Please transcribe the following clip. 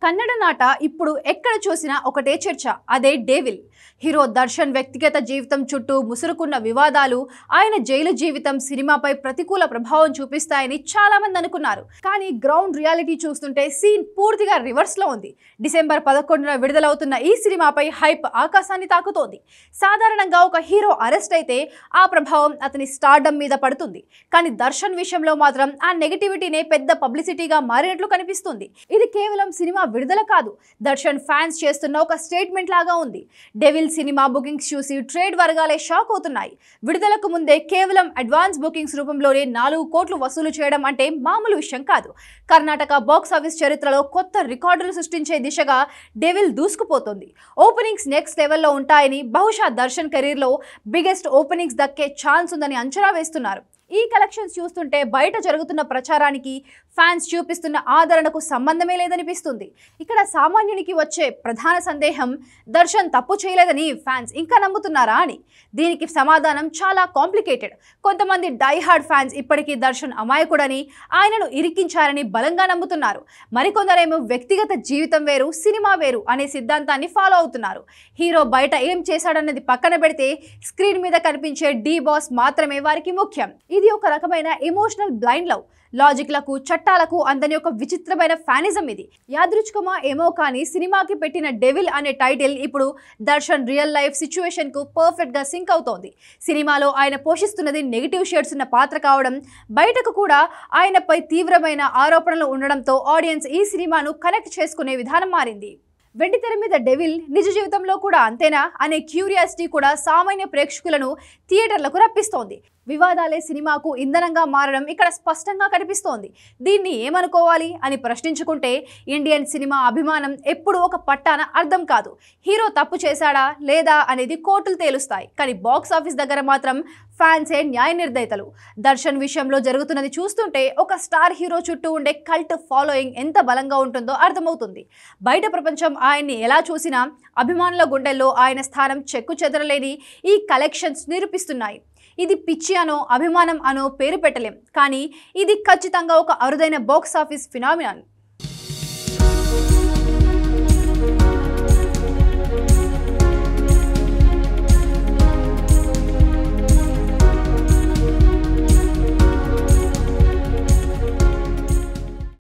కన్నడ నాట ఇప్పుడు ఎక్కడ చూసినా ఒకటే చర్చ, అదే డేవిల్. హీరో దర్శన్ వ్యక్తిగత జీవితం చుట్టూ ముసురుకున్న వివాదాలు ఆయన జైలు జీవితం సినిమాపై ప్రతికూల ప్రభావం చూపిస్తాయని చాలా మంది అనుకున్నారు. కానీ గ్రౌండ్ రియాలిటీ చూస్తుంటే సీన్ పూర్తిగా రివర్స్ లో ఉంది. డిసెంబర్ 11న విడుదలవుతున్న ఈ సినిమాపై హైప్ ఆకాశాన్ని తాకుతోంది. సాధారణంగా ఒక హీరో అరెస్ట్ అయితే ఆ ప్రభావం అతని స్టార్డమ్ మీద పడుతుంది. కానీ దర్శన్ విషయంలో మాత్రం ఆ నెగటివిటీనే పెద్ద పబ్లిసిటీగా మారినట్లు కనిపిస్తుంది. ఇది కేవలం సినిమా విడుదల కాదు, దర్శన్ ఫ్యాన్స్ చేస్తున్న ఒక స్టేట్మెంట్ లాగా ఉంది. డెవిల్ సినిమా బుకింగ్స్ చూసి ట్రేడ్ వర్గాలే షాక్ అవుతున్నాయి. విడుదలకు ముందే కేవలం అడ్వాన్స్ బుకింగ్స్ రూపంలోనే 4 కోట్లు వసూలు చేయడం అంటే మామూలు విషయం కాదు. కర్ణాటక బాక్స్ ఆఫీస్ చరిత్రలో కొత్త రికార్డులు సృష్టించే దిశగా డెవిల్ దూసుకుపోతుంది. ఓపెనింగ్స్ నెక్స్ట్ లెవెల్లో ఉంటాయని, బహుశా దర్శన్ కెరీర్లో బిగ్గెస్ట్ ఓపెనింగ్స్ దక్కే ఛాన్స్ ఉందని అంచనా వేస్తున్నారు. ఈ కలెక్షన్స్ చూస్తుంటే బయట జరుగుతున్న ప్రచారానికి ఫ్యాన్స్ చూపిస్తున్న ఆదరణకు సంబంధమే లేదనిపిస్తుంది. ఇక్కడ సామాన్యునికి వచ్చే ప్రధాన సందేహం, దర్శన్ తప్పు చేయలేదని ఫ్యాన్స్ ఇంకా నమ్ముతున్నారా అని. దీనికి సమాధానం చాలా కాంప్లికేటెడ్. కొంతమంది డైహార్డ్ ఫ్యాన్స్ ఇప్పటికీ దర్శన్ అమాయకుడని, ఆయనను ఇరికించారని బలంగా నమ్ముతున్నారు. మరికొందరేమో వ్యక్తిగత జీవితం వేరు, సినిమా వేరు అనే సిద్ధాంతాన్ని ఫాలో అవుతున్నారు. హీరో బయట ఏం చేశాడన్నది పక్కన పెడితే స్క్రీన్ మీద కనిపించే డి బాస్ మాత్రమే వారికి ముఖ్యం. ఇది ఒక రకమైన ఎమోషనల్ బ్లైండ్ లవ్. లాజిక్లకు చట్టాలకు అందని ఒక విచిత్రమైన ఫ్యానిజం ఇది. యాదృచ్ఛికమా ఏమో కానీ సినిమాకి పెట్టిన డెవిల్ అనే టైటిల్ ఇప్పుడు దర్శన్ రియల్ లైఫ్ సిచ్యువేషన్ కు పర్ఫెక్ట్ గా సింక్ అవుతోంది. సినిమాలో ఆయన పోషిస్తున్నది నెగిటివ్ షేడ్స్ ఉన్న పాత్ర కావడం, బయటకు కూడా ఆయనపై తీవ్రమైన ఆరోపణలు ఉండడంతో ఆడియన్స్ ఈ సినిమాను కనెక్ట్ చేసుకునే విధానం మారింది. వెండితెర మీద డెవిల్ నిజ జీవితంలో కూడా అంతేనా అనే క్యూరియాసిటీ కూడా సామాన్య ప్రేక్షకులను థియేటర్లకు రప్పిస్తోంది. వివాదాలే సినిమాకు ఇంధనంగా మారడం ఇక్కడ స్పష్టంగా కనిపిస్తోంది. దీన్ని ఏమనుకోవాలి అని ప్రశ్నించుకుంటే ఇండియన్ సినిమా అభిమానం ఎప్పుడు ఒక పట్టాన అర్థం కాదు. హీరో తప్పు చేశాడా లేదా అనేది కోర్టులు తేలుస్తాయి. కానీ బాక్స్ ఆఫీస్ దగ్గర మాత్రం ఫ్యాన్సే న్యాయ నిర్ణేతలు. దర్శన్ విషయంలో జరుగుతున్నది చూస్తుంటే ఒక స్టార్ హీరో చుట్టూ ఉండే కల్ట్ ఫాలోయింగ్ ఎంత బలంగా ఉంటుందో అర్థమవుతుంది. బయట ప్రపంచం ఆయన్ని ఎలా చూసినా అభిమానుల గుండెల్లో ఆయన స్థానం చెక్కు చెదరలేని ఈ కలెక్షన్స్ నిరూపిస్తున్నాయి. ఇది పిచ్చి అనో అభిమానం అనో పేరు పెట్టలేం, కానీ ఇది ఖచ్చితంగా ఒక అరుదైన బాక్స్ ఆఫీస్ ఫినామినన్.